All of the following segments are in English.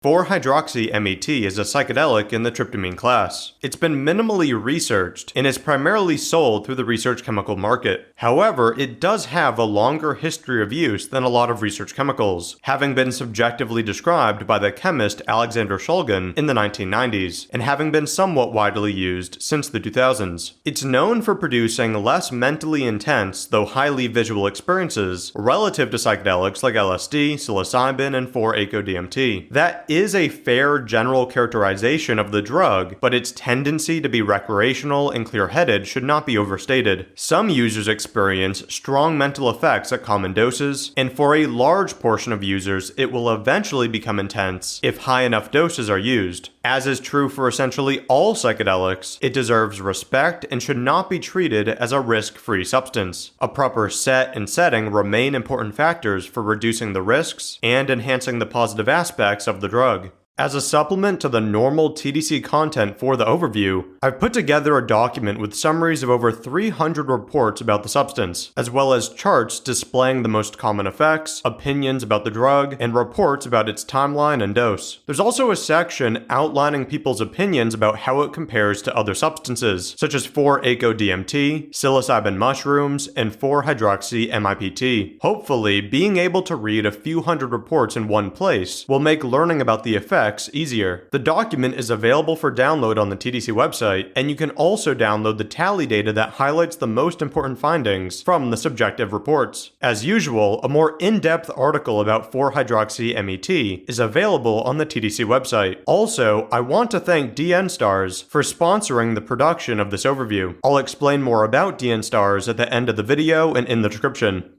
4-hydroxy-MET is a psychedelic in the tryptamine class. It's been minimally researched and is primarily sold through the research chemical market. However, it does have a longer history of use than a lot of research chemicals, having been subjectively described by the chemist Alexander Shulgin in the 1990s, and having been somewhat widely used since the 2000s. It's known for producing less mentally intense, though highly visual experiences relative to psychedelics like LSD, psilocybin, and 4-ACO-DMT. That is a fair general characterization of the drug, but its tendency to be recreational and clear-headed should not be overstated. Some users experience strong mental effects at common doses, and for a large portion of users, it will eventually become intense if high enough doses are used. As is true for essentially all psychedelics, it deserves respect and should not be treated as a risk-free substance. A proper set and setting remain important factors for reducing the risks and enhancing the positive aspects of the drug. As a supplement to the normal TDC content for the overview, I've put together a document with summaries of over 300 reports about the substance, as well as charts displaying the most common effects, opinions about the drug, and reports about its timeline and dose. There's also a section outlining people's opinions about how it compares to other substances, such as 4-ACO-DMT, psilocybin mushrooms, and 4-hydroxy-MIPT. Hopefully, being able to read a few hundred reports in one place will make learning about the effects easier. The document is available for download on the TDC website, and you can also download the tally data that highlights the most important findings from the subjective reports. As usual, a more in-depth article about 4-hydroxy-MET is available on the TDC website. Also, I want to thank DN Stars for sponsoring the production of this overview. I'll explain more about DN Stars at the end of the video and in the description.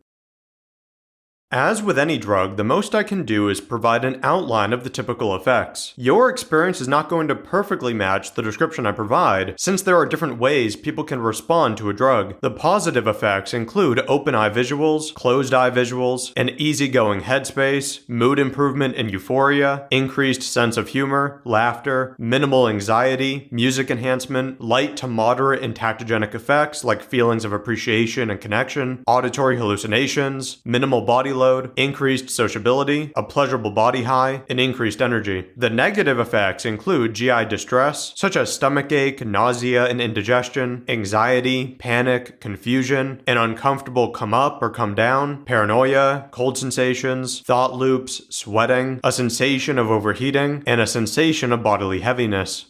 As with any drug, the most I can do is provide an outline of the typical effects. Your experience is not going to perfectly match the description I provide, since there are different ways people can respond to a drug. The positive effects include open eye visuals, closed eye visuals, an easygoing headspace, mood improvement and euphoria, increased sense of humor, laughter, minimal anxiety, music enhancement, light to moderate entactogenic effects like feelings of appreciation and connection, auditory hallucinations, minimal body load, increased sociability, a pleasurable body high, and increased energy. The negative effects include GI distress, such as stomachache, nausea and indigestion, anxiety, panic, confusion, an uncomfortable come up or come down, paranoia, cold sensations, thought loops, sweating, a sensation of overheating, and a sensation of bodily heaviness.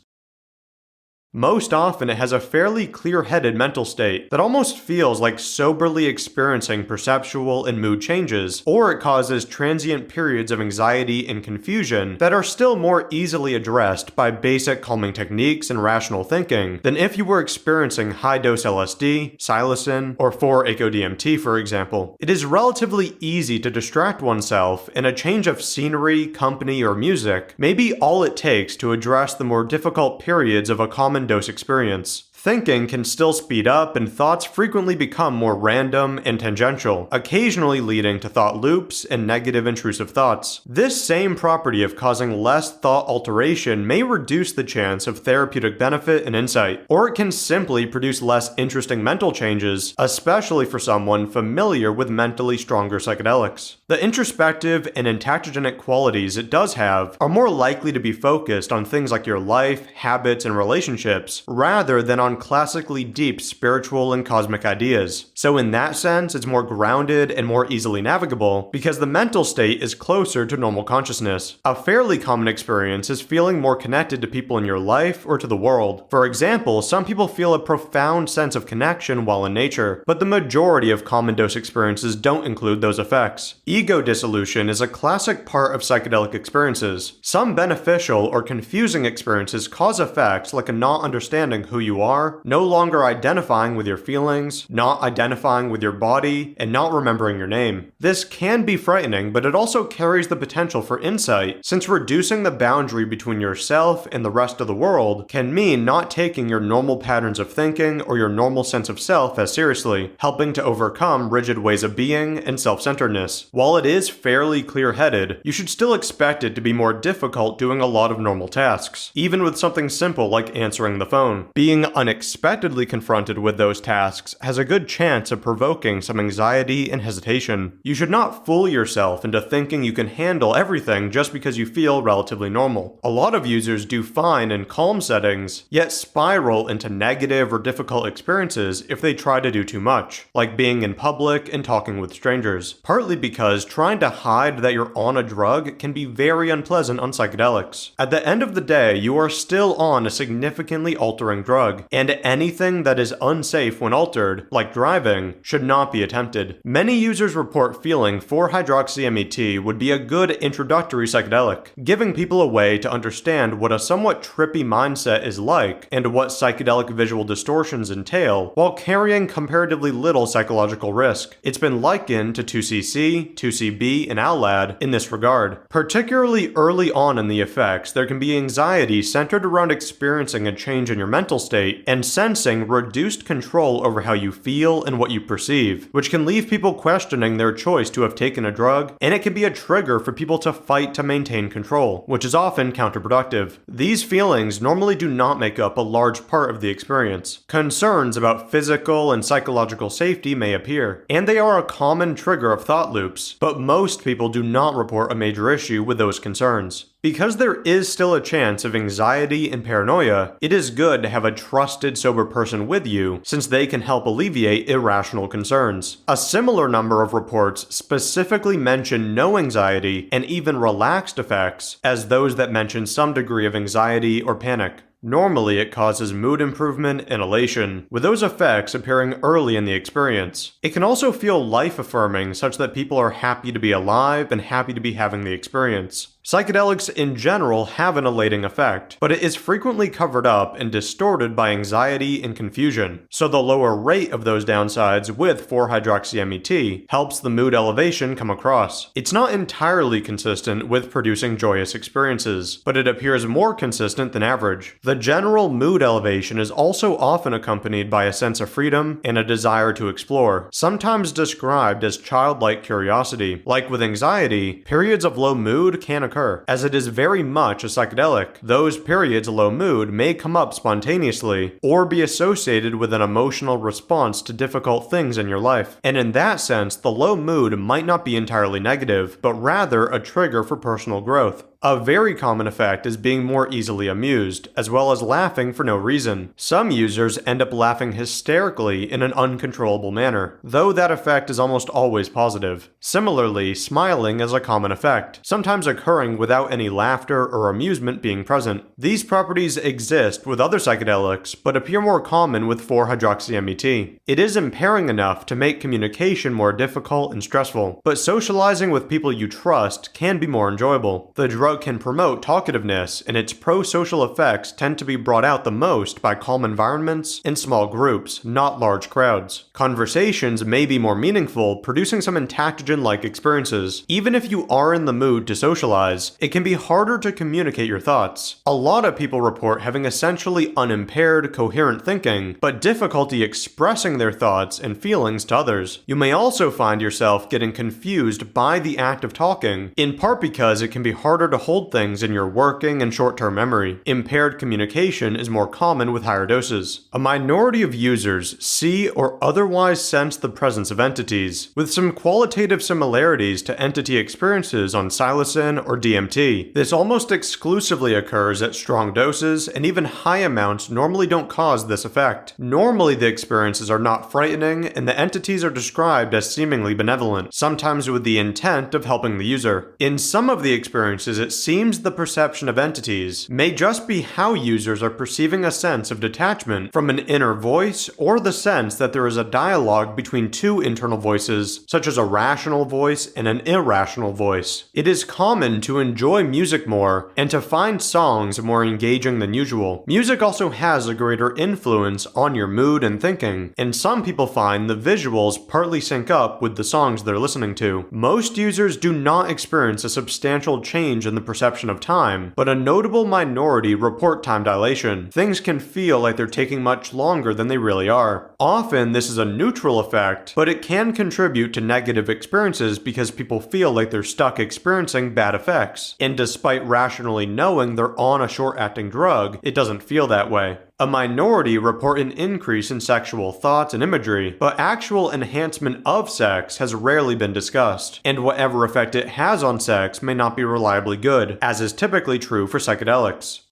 Most often, it has a fairly clear-headed mental state that almost feels like soberly experiencing perceptual and mood changes, or it causes transient periods of anxiety and confusion that are still more easily addressed by basic calming techniques and rational thinking than if you were experiencing high-dose LSD, psilocin, or 4-ACO-DMT, for example. It is relatively easy to distract oneself, and a change of scenery, company, or music may be all it takes to address the more difficult periods of a common dose experience. Thinking can still speed up, and thoughts frequently become more random and tangential, occasionally leading to thought loops and negative intrusive thoughts. This same property of causing less thought alteration may reduce the chance of therapeutic benefit and insight, or it can simply produce less interesting mental changes, especially for someone familiar with mentally stronger psychedelics. The introspective and entactogenic qualities it does have are more likely to be focused on things like your life, habits, and relationships, rather than on classically deep spiritual and cosmic ideas. So in that sense, it's more grounded and more easily navigable because the mental state is closer to normal consciousness. A fairly common experience is feeling more connected to people in your life or to the world. For example, some people feel a profound sense of connection while in nature, but the majority of common dose experiences don't include those effects. Ego dissolution is a classic part of psychedelic experiences. Some beneficial or confusing experiences cause effects like a not understanding who you are, no longer identifying with your feelings, not identifying with your body, and not remembering your name. This can be frightening, but it also carries the potential for insight, since reducing the boundary between yourself and the rest of the world can mean not taking your normal patterns of thinking or your normal sense of self as seriously, helping to overcome rigid ways of being and self-centeredness. While it is fairly clear-headed, you should still expect it to be more difficult doing a lot of normal tasks, even with something simple like answering the phone. Being unexpected unexpectedly confronted with those tasks has a good chance of provoking some anxiety and hesitation. You should not fool yourself into thinking you can handle everything just because you feel relatively normal. A lot of users do fine in calm settings, yet spiral into negative or difficult experiences if they try to do too much, like being in public and talking with strangers, partly because trying to hide that you're on a drug can be very unpleasant on psychedelics. At the end of the day, you are still on a significantly altering drug, and anything that is unsafe when altered, like driving, should not be attempted. Many users report feeling 4-hydroxy-MET would be a good introductory psychedelic, giving people a way to understand what a somewhat trippy mindset is like and what psychedelic visual distortions entail, while carrying comparatively little psychological risk. It's been likened to 2CC, 2CB, and ALAD in this regard. Particularly early on in the effects, there can be anxiety centered around experiencing a change in your mental state and sensing reduced control over how you feel and what you perceive, which can leave people questioning their choice to have taken a drug, and it can be a trigger for people to fight to maintain control, which is often counterproductive. These feelings normally do not make up a large part of the experience. Concerns about physical and psychological safety may appear, and they are a common trigger of thought loops, but most people do not report a major issue with those concerns. Because there is still a chance of anxiety and paranoia, it is good to have a trusted sober person with you, since they can help alleviate irrational concerns. A similar number of reports specifically mention no anxiety and even relaxed effects as those that mention some degree of anxiety or panic. Normally, it causes mood improvement and elation, with those effects appearing early in the experience. It can also feel life-affirming, such that people are happy to be alive and happy to be having the experience. Psychedelics in general have an elating effect, but it is frequently covered up and distorted by anxiety and confusion, so the lower rate of those downsides with 4-hydroxy-MET helps the mood elevation come across. It's not entirely consistent with producing joyous experiences, but it appears more consistent than average. The general mood elevation is also often accompanied by a sense of freedom and a desire to explore, sometimes described as childlike curiosity. Like with anxiety, periods of low mood can occur. As it is very much a psychedelic, those periods of low mood may come up spontaneously or be associated with an emotional response to difficult things in your life. And in that sense, the low mood might not be entirely negative, but rather a trigger for personal growth. A very common effect is being more easily amused, as well as laughing for no reason. Some users end up laughing hysterically in an uncontrollable manner, though that effect is almost always positive. Similarly, smiling is a common effect, sometimes occurring without any laughter or amusement being present. These properties exist with other psychedelics, but appear more common with 4-hydroxy-MET. It is impairing enough to make communication more difficult and stressful, but socializing with people you trust can be more enjoyable. The drug can promote talkativeness, and its pro-social effects tend to be brought out the most by calm environments and small groups, not large crowds. Conversations may be more meaningful, producing some entactogen-like experiences. Even if you are in the mood to socialize, it can be harder to communicate your thoughts. A lot of people report having essentially unimpaired, coherent thinking, but difficulty expressing their thoughts and feelings to others. You may also find yourself getting confused by the act of talking, in part because it can be harder to hold things in your working and short-term memory. Impaired communication is more common with higher doses. A minority of users see or otherwise sense the presence of entities, with some qualitative similarities to entity experiences on psilocin or DMT. This almost exclusively occurs at strong doses, and even high amounts normally don't cause this effect. Normally the experiences are not frightening, and the entities are described as seemingly benevolent, sometimes with the intent of helping the user. In some of the experiences, it seems the perception of entities may just be how users are perceiving a sense of detachment from an inner voice, or the sense that there is a dialogue between two internal voices, such as a rational voice and an irrational voice. It is common to enjoy music more and to find songs more engaging than usual. Music also has a greater influence on your mood and thinking, and some people find the visuals partly sync up with the songs they're listening to. Most users do not experience a substantial change in the perception of time, but a notable minority report time dilation. Things can feel like they're taking much longer than they really are. Often, this is a neutral effect, but it can contribute to negative experiences because people feel like they're stuck experiencing bad effects. And despite rationally knowing they're on a short-acting drug, it doesn't feel that way. A minority report an increase in sexual thoughts and imagery, but actual enhancement of sex has rarely been discussed, and whatever effect it has on sex may not be reliably good, as is typically true for psychedelics.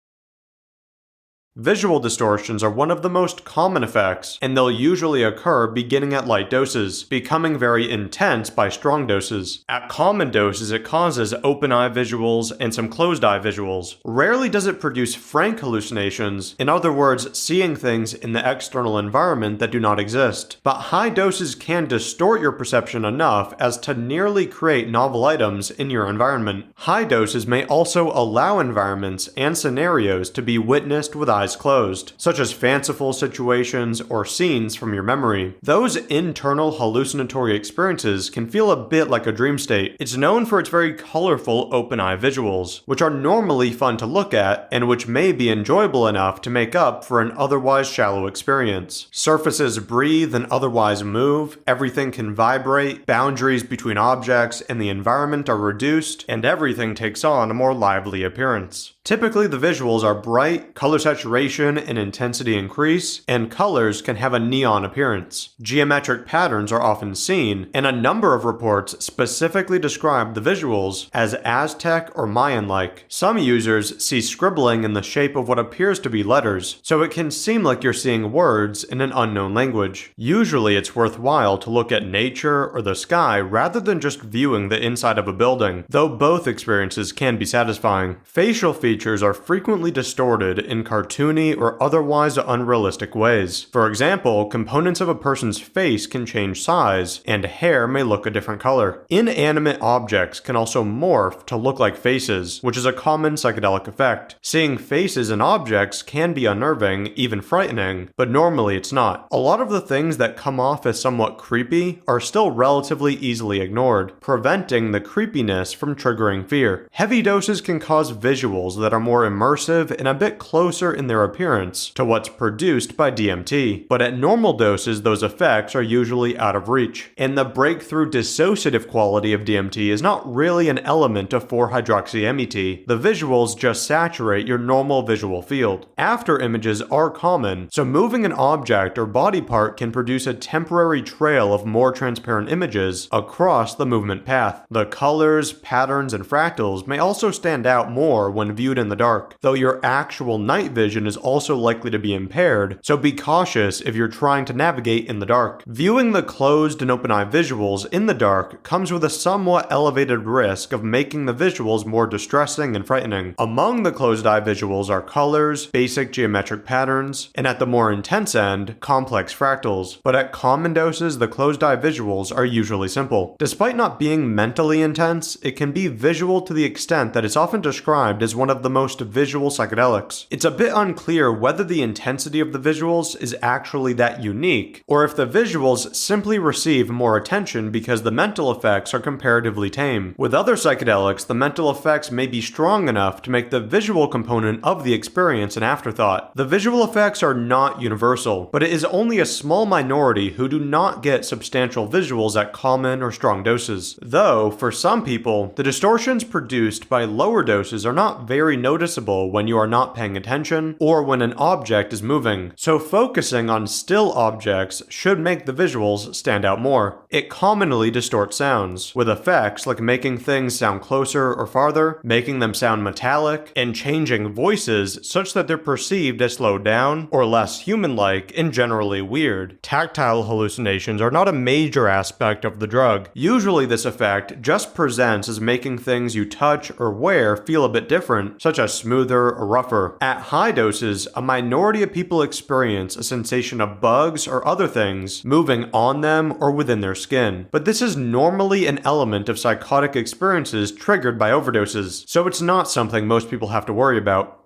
Visual distortions are one of the most common effects, and they'll usually occur beginning at light doses, becoming very intense by strong doses. At common doses, it causes open eye visuals and some closed eye visuals. Rarely does it produce frank hallucinations, in other words, seeing things in the external environment that do not exist. But high doses can distort your perception enough as to nearly create novel items in your environment. High doses may also allow environments and scenarios to be witnessed with eyes closed, such as fanciful situations or scenes from your memory. Those internal hallucinatory experiences can feel a bit like a dream state. It's known for its very colorful open-eye visuals, which are normally fun to look at and which may be enjoyable enough to make up for an otherwise shallow experience. Surfaces breathe and otherwise move, everything can vibrate, boundaries between objects and the environment are reduced, and everything takes on a more lively appearance. Typically, the visuals are bright, color saturation and intensity increase, and colors can have a neon appearance. Geometric patterns are often seen, and a number of reports specifically describe the visuals as Aztec or Mayan-like. Some users see scribbling in the shape of what appears to be letters, so it can seem like you're seeing words in an unknown language. Usually, it's worthwhile to look at nature or the sky rather than just viewing the inside of a building, though both experiences can be satisfying. Facial features are frequently distorted in cartoony or otherwise unrealistic ways. For example, components of a person's face can change size, and hair may look a different color. Inanimate objects can also morph to look like faces, which is a common psychedelic effect. Seeing faces in objects can be unnerving, even frightening, but normally it's not. A lot of the things that come off as somewhat creepy are still relatively easily ignored, preventing the creepiness from triggering fear. Heavy doses can cause visuals that are more immersive and a bit closer in their appearance to what's produced by DMT, but at normal doses those effects are usually out of reach. And the breakthrough dissociative quality of DMT is not really an element of 4-hydroxy-MET, the visuals just saturate your normal visual field. After images are common, so moving an object or body part can produce a temporary trail of more transparent images across the movement path. The colors, patterns, and fractals may also stand out more when viewed in the dark, though your actual night vision is also likely to be impaired, so be cautious if you're trying to navigate in the dark. Viewing the closed and open eye visuals in the dark comes with a somewhat elevated risk of making the visuals more distressing and frightening. Among the closed eye visuals are colors, basic geometric patterns, and at the more intense end, complex fractals, but at common doses the closed eye visuals are usually simple. Despite not being mentally intense, it can be visual to the extent that it's often described as one of the most visual psychedelics. It's a bit unclear whether the intensity of the visuals is actually that unique, or if the visuals simply receive more attention because the mental effects are comparatively tame. With other psychedelics, the mental effects may be strong enough to make the visual component of the experience an afterthought. The visual effects are not universal, but it is only a small minority who do not get substantial visuals at common or strong doses. Though, for some people, the distortions produced by lower doses are not very noticeable when you are not paying attention or when an object is moving, so focusing on still objects should make the visuals stand out more. It commonly distorts sounds, with effects like making things sound closer or farther, making them sound metallic, and changing voices such that they're perceived as slowed down or less human-like and generally weird. Tactile hallucinations are not a major aspect of the drug. Usually this effect just presents as making things you touch or wear feel a bit different, such as smoother or rougher. At high doses, a minority of people experience a sensation of bugs or other things moving on them or within their skin. But this is normally an element of psychotic experiences triggered by overdoses, so it's not something most people have to worry about.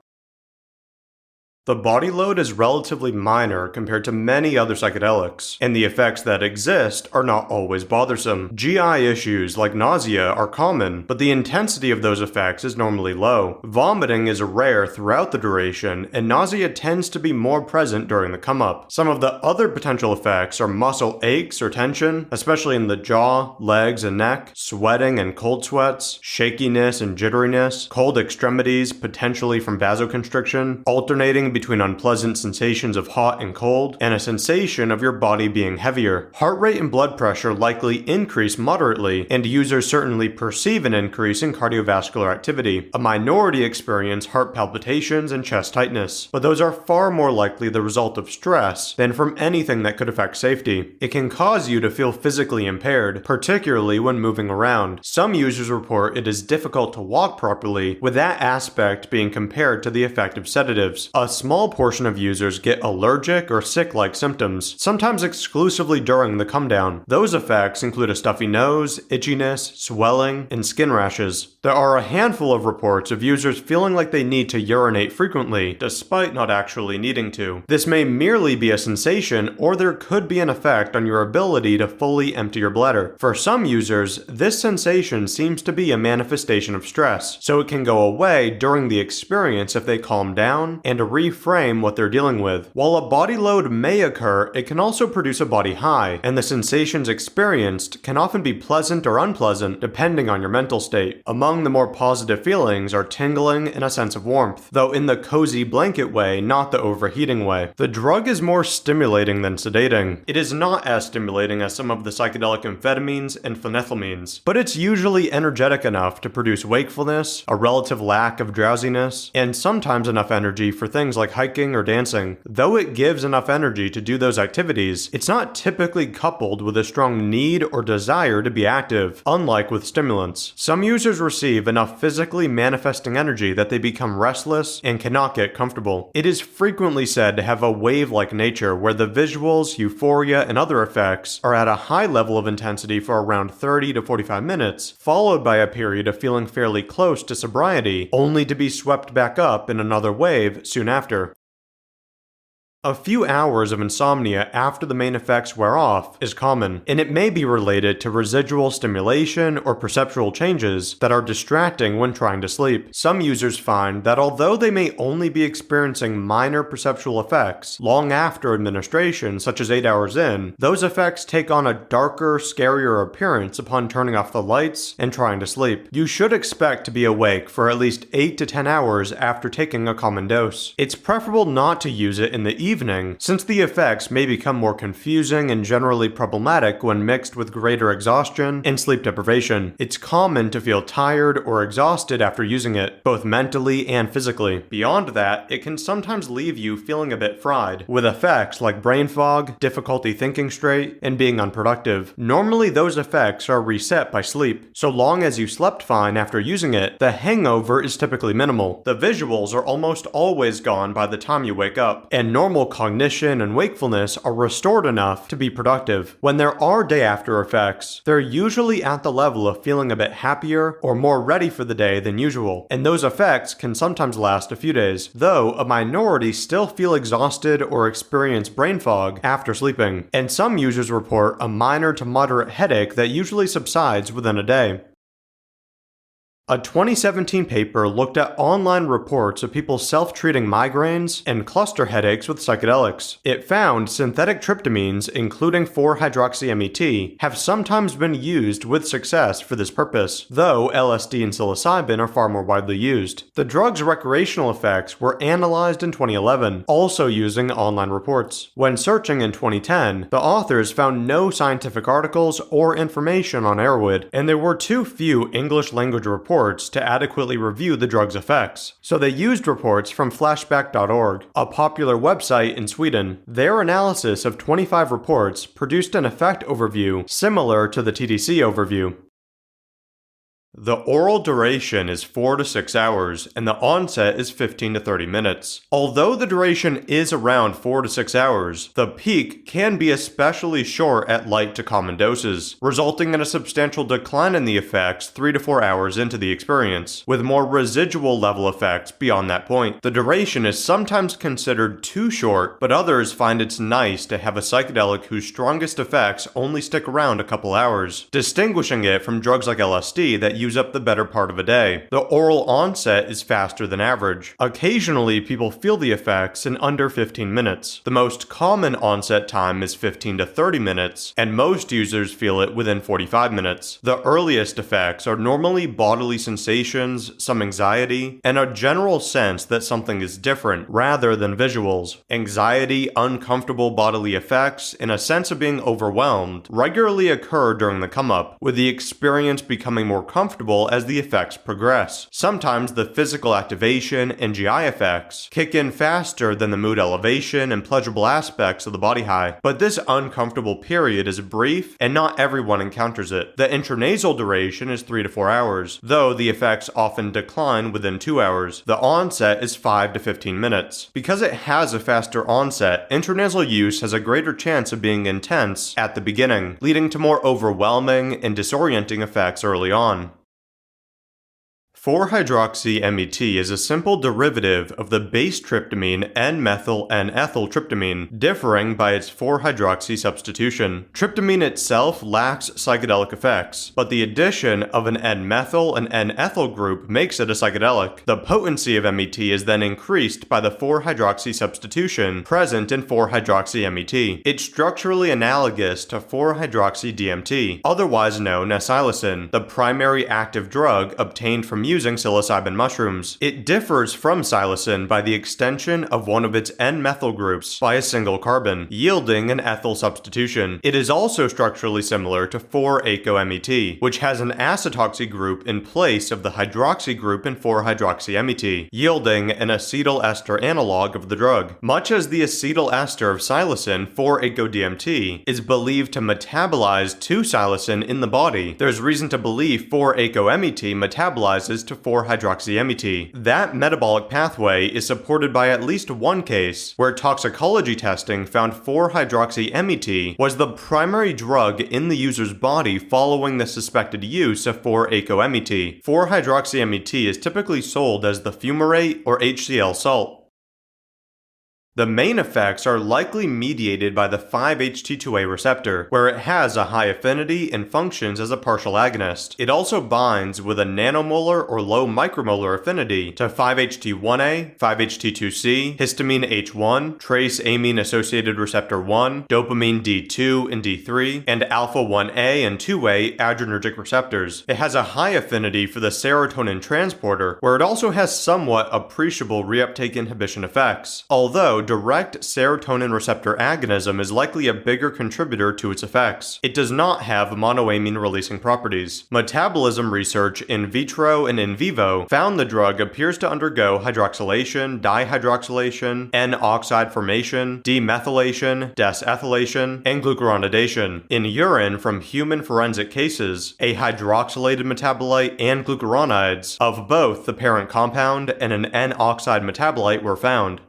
The body load is relatively minor compared to many other psychedelics, and the effects that exist are not always bothersome. GI issues like nausea are common, but the intensity of those effects is normally low. Vomiting is rare throughout the duration, and nausea tends to be more present during the come-up. Some of the other potential effects are muscle aches or tension, especially in the jaw, legs, and neck, sweating and cold sweats, shakiness and jitteriness, cold extremities potentially from vasoconstriction, alternating between unpleasant sensations of hot and cold, and a sensation of your body being heavier. Heart rate and blood pressure likely increase moderately, and users certainly perceive an increase in cardiovascular activity. A minority experience heart palpitations and chest tightness, but those are far more likely the result of stress than from anything that could affect safety. It can cause you to feel physically impaired, particularly when moving around. Some users report it is difficult to walk properly, with that aspect being compared to the effect of sedatives. A small portion of users get allergic or sick-like symptoms, sometimes exclusively during the come-down. Those effects include a stuffy nose, itchiness, swelling, and skin rashes. There are a handful of reports of users feeling like they need to urinate frequently, despite not actually needing to. This may merely be a sensation, or there could be an effect on your ability to fully empty your bladder. For some users, this sensation seems to be a manifestation of stress, so it can go away during the experience if they calm down and reframe what they're dealing with. While a body load may occur, it can also produce a body high, and the sensations experienced can often be pleasant or unpleasant depending on your mental state. Among the more positive feelings are tingling and a sense of warmth, though in the cozy blanket way, not the overheating way. The drug is more stimulating than sedating. It is not as stimulating as some of the psychedelic amphetamines and phenethylamines, but it's usually energetic enough to produce wakefulness, a relative lack of drowsiness, and sometimes enough energy for things like hiking or dancing. Though it gives enough energy to do those activities, it's not typically coupled with a strong need or desire to be active, unlike with stimulants. Some users receive enough physically manifesting energy that they become restless and cannot get comfortable. It is frequently said to have a wave-like nature where the visuals, euphoria, and other effects are at a high level of intensity for around 30 to 45 minutes, followed by a period of feeling fairly close to sobriety, only to be swept back up in another wave soon after. A few hours of insomnia after the main effects wear off is common, and it may be related to residual stimulation or perceptual changes that are distracting when trying to sleep. Some users find that although they may only be experiencing minor perceptual effects long after administration, such as 8 hours in, those effects take on a darker, scarier appearance upon turning off the lights and trying to sleep. You should expect to be awake for at least 8 to 10 hours after taking a common dose. It's preferable not to use it in the evening, since the effects may become more confusing and generally problematic when mixed with greater exhaustion and sleep deprivation. It's common to feel tired or exhausted after using it, both mentally and physically. Beyond that, it can sometimes leave you feeling a bit fried, with effects like brain fog, difficulty thinking straight, and being unproductive. Normally, those effects are reset by sleep. So long as you slept fine after using it, the hangover is typically minimal. The visuals are almost always gone by the time you wake up, and normal cognition and wakefulness are restored enough to be productive. When there are day after effects, they're usually at the level of feeling a bit happier or more ready for the day than usual, and those effects can sometimes last a few days, though a minority still feel exhausted or experience brain fog after sleeping, and some users report a minor to moderate headache that usually subsides within a day. A 2017 paper looked at online reports of people self-treating migraines and cluster headaches with psychedelics. It found synthetic tryptamines, including 4-hydroxy-MET, have sometimes been used with success for this purpose, though LSD and psilocybin are far more widely used. The drug's recreational effects were analyzed in 2011, also using online reports. When searching in 2010, the authors found no scientific articles or information on Erowid, and there were too few English-language reports to adequately review the drug's effects. So they used reports from flashback.org, a popular website in Sweden. Their analysis of 25 reports produced an effect overview similar to the TDC overview. The oral duration is 4 to 6 hours, and the onset is 15 to 30 minutes. Although the duration is around 4 to 6 hours, the peak can be especially short at light to common doses, resulting in a substantial decline in the effects 3 to 4 hours into the experience, with more residual level effects beyond that point. The duration is sometimes considered too short, but others find it's nice to have a psychedelic whose strongest effects only stick around a couple hours, distinguishing it from drugs like LSD that use up the better part of a day. The oral onset is faster than average. Occasionally, people feel the effects in under 15 minutes. The most common onset time is 15 to 30 minutes, and most users feel it within 45 minutes. The earliest effects are normally bodily sensations, some anxiety, and a general sense that something is different rather than visuals. Anxiety, uncomfortable bodily effects, and a sense of being overwhelmed regularly occur during the come-up, with the experience becoming more comfortable as the effects progress. Sometimes the physical activation and GI effects kick in faster than the mood elevation and pleasurable aspects of the body high, but this uncomfortable period is brief and not everyone encounters it. The intranasal duration is 3 to 4 hours, though the effects often decline within 2 hours. The onset is 5 to 15 minutes. Because it has a faster onset, intranasal use has a greater chance of being intense at the beginning, leading to more overwhelming and disorienting effects early on. 4-hydroxy-MET is a simple derivative of the base tryptamine N-methyl-N-ethyltryptamine, differing by its 4-hydroxy substitution. Tryptamine itself lacks psychedelic effects, but the addition of an N-methyl and N-ethyl group makes it a psychedelic. The potency of MET is then increased by the 4-hydroxy substitution present in 4-hydroxy-MET. It's structurally analogous to 4-hydroxy-DMT, otherwise known as psilocin, the primary active drug obtained from using psilocybin mushrooms. It differs from psilocin by the extension of one of its N-methyl groups by a single carbon, yielding an ethyl substitution. It is also structurally similar to 4-ACO-MET, which has an acetoxy group in place of the hydroxy group in 4-hydroxy-MET, yielding an acetyl ester analog of the drug. Much as the acetyl ester of psilocin, 4-ACO-DMT, is believed to metabolize to psilocin in the body, there's reason to believe 4-ACO-MET metabolizes to 4-hydroxy-MET. That metabolic pathway is supported by at least one case where toxicology testing found 4-hydroxy-MET was the primary drug in the user's body following the suspected use of 4-ACO-MET. 4-hydroxy-MET is typically sold as the fumarate or HCl salt. The main effects are likely mediated by the 5-HT2A receptor, where it has a high affinity and functions as a partial agonist. It also binds with a nanomolar or low micromolar affinity to 5-HT1A, 5-HT2C, histamine H1, trace amine associated receptor 1, dopamine D2 and D3, and alpha-1A and 2A adrenergic receptors. It has a high affinity for the serotonin transporter, where it also has somewhat appreciable reuptake inhibition effects, although direct serotonin receptor agonism is likely a bigger contributor to its effects. It does not have monoamine releasing properties. Metabolism research in vitro and in vivo found the drug appears to undergo hydroxylation, dihydroxylation, N-oxide formation, demethylation, desethylation, and glucuronidation. In urine from human forensic cases, a hydroxylated metabolite and glucuronides of both the parent compound and an N-oxide metabolite were found.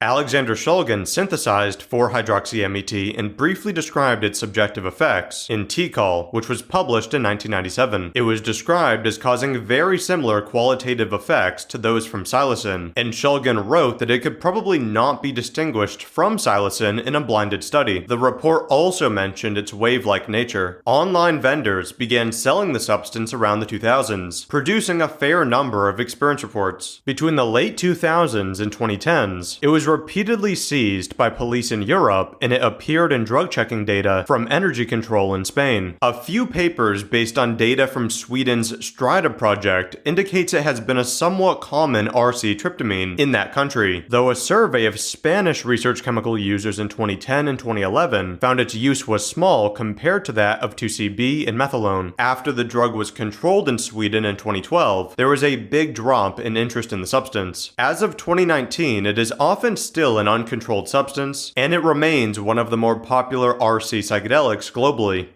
Alexander Shulgin synthesized 4-hydroxy-MET and briefly described its subjective effects in TCAL, which was published in 1997. It was described as causing very similar qualitative effects to those from psilocin, and Shulgin wrote that it could probably not be distinguished from psilocin in a blinded study. The report also mentioned its wave-like nature. Online vendors began selling the substance around the 2000s, producing a fair number of experience reports. Between the late 2000s and 2010s, it was repeatedly seized by police in Europe, and it appeared in drug checking data from Energy Control in Spain. A few papers based on data from Sweden's Strata project indicates it has been a somewhat common rc.tryptamine in that country, though a survey of Spanish research chemical users in 2010 and 2011 found its use was small compared to that of 2CB and methylone. After the drug was controlled in Sweden in 2012, there was a big drop in interest in the substance. As of 2019, it is often still an uncontrolled substance, and it remains one of the more popular RC psychedelics globally.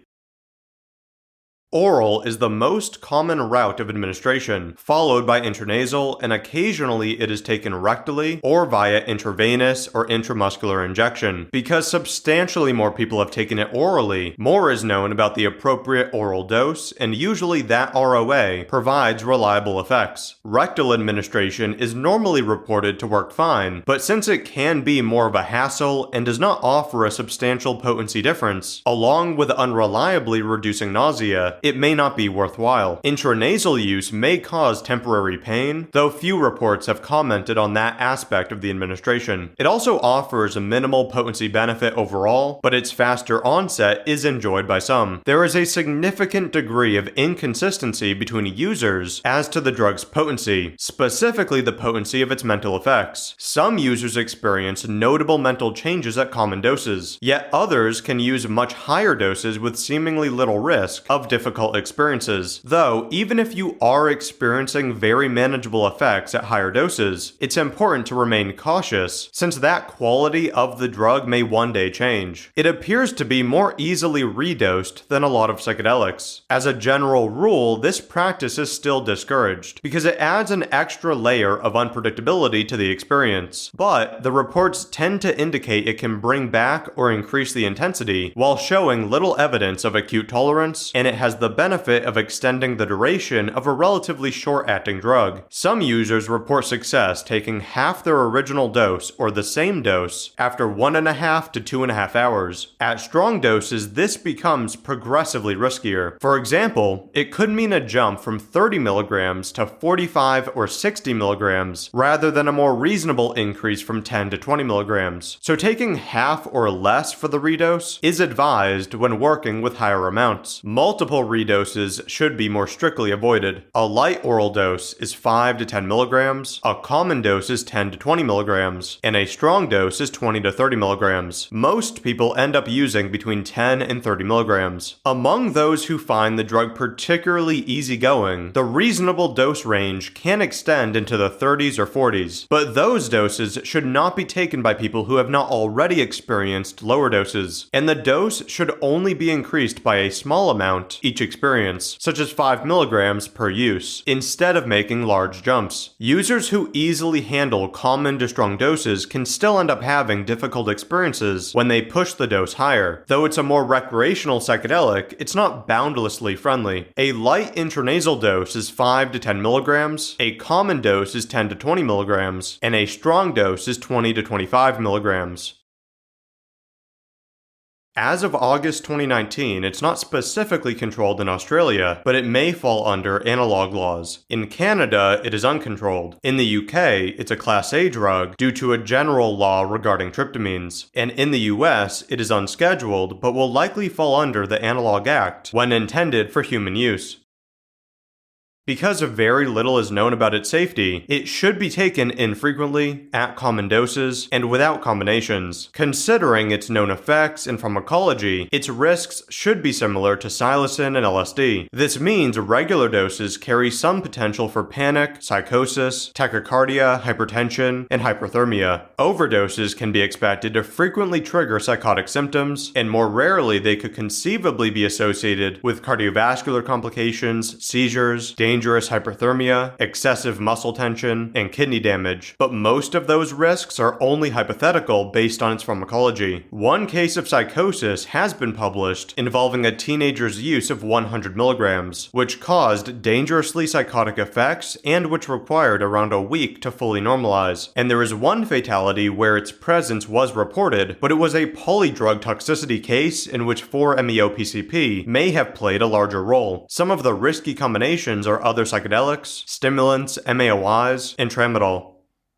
Oral is the most common route of administration, followed by intranasal, and occasionally it is taken rectally or via intravenous or intramuscular injection. Because substantially more people have taken it orally, more is known about the appropriate oral dose, and usually that ROA provides reliable effects. Rectal administration is normally reported to work fine, but since it can be more of a hassle and does not offer a substantial potency difference, along with unreliably reducing nausea, it may not be worthwhile. Intranasal use may cause temporary pain, though few reports have commented on that aspect of the administration. It also offers a minimal potency benefit overall, but its faster onset is enjoyed by some. There is a significant degree of inconsistency between users as to the drug's potency, specifically the potency of its mental effects. Some users experience notable mental changes at common doses, yet others can use much higher doses with seemingly little risk of difficult experiences. Though, even if you are experiencing very manageable effects at higher doses, it's important to remain cautious, since that quality of the drug may one day change. It appears to be more easily redosed than a lot of psychedelics. As a general rule, this practice is still discouraged, because it adds an extra layer of unpredictability to the experience. But the reports tend to indicate it can bring back or increase the intensity, while showing little evidence of acute tolerance, and it has the benefit of extending the duration of a relatively short-acting drug. Some users report success taking half their original dose or the same dose after 1.5 to 2.5 hours. At strong doses, this becomes progressively riskier. For example, it could mean a jump from 30 milligrams to 45 or 60 milligrams, rather than a more reasonable increase from 10 to 20 milligrams. So taking half or less for the redose is advised when working with higher amounts. Multiple redoses should be more strictly avoided. A light oral dose is 5 to 10 milligrams, a common dose is 10 to 20 milligrams, and a strong dose is 20 to 30 milligrams. Most people end up using between 10 and 30 milligrams. Among those who find the drug particularly easygoing, the reasonable dose range can extend into the 30s or 40s, but those doses should not be taken by people who have not already experienced lower doses, and the dose should only be increased by a small amount each experience, such as 5 milligrams per use, instead of making large jumps. Users who easily handle common to strong doses can still end up having difficult experiences when they push the dose higher. Though it's a more recreational psychedelic, it's not boundlessly friendly. A light intranasal dose is 5 to 10 milligrams, a common dose is 10 to 20 milligrams, and a strong dose is 20 to 25 milligrams. As of August 2019, it's not specifically controlled in Australia, but it may fall under analog laws. In Canada, it is uncontrolled. In the UK, it's a Class A drug due to a general law regarding tryptamines. And in the US, it is unscheduled, but will likely fall under the Analog Act when intended for human use. Because very little is known about its safety, it should be taken infrequently, at common doses, and without combinations. Considering its known effects and pharmacology, its risks should be similar to psilocin and LSD. This means regular doses carry some potential for panic, psychosis, tachycardia, hypertension, and hyperthermia. Overdoses can be expected to frequently trigger psychotic symptoms, and more rarely they could conceivably be associated with cardiovascular complications, seizures, dangerous hyperthermia, excessive muscle tension, and kidney damage, but most of those risks are only hypothetical based on its pharmacology. One case of psychosis has been published involving a teenager's use of 100 milligrams, which caused dangerously psychotic effects and which required around a week to fully normalize. And there is one fatality where its presence was reported, but it was a polydrug toxicity case in which 4-MeO-PCP may have played a larger role. Some of the risky combinations are other psychedelics, stimulants, MAOIs, and tramadol.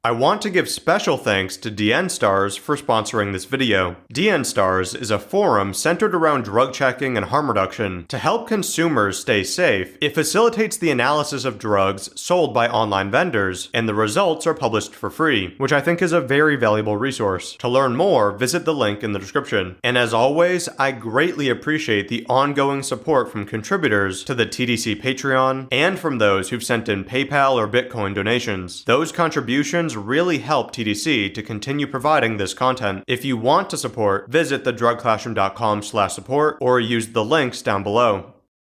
I want to give special thanks to DN Stars for sponsoring this video. DN Stars is a forum centered around drug checking and harm reduction. To help consumers stay safe, it facilitates the analysis of drugs sold by online vendors, and the results are published for free, which I think is a very valuable resource. To learn more, visit the link in the description. And as always, I greatly appreciate the ongoing support from contributors to the TDC Patreon, and from those who've sent in PayPal or Bitcoin donations. Those contributions really help TDC to continue providing this content. If you want to support, visit thedrugclassroom.com/support or use the links down below.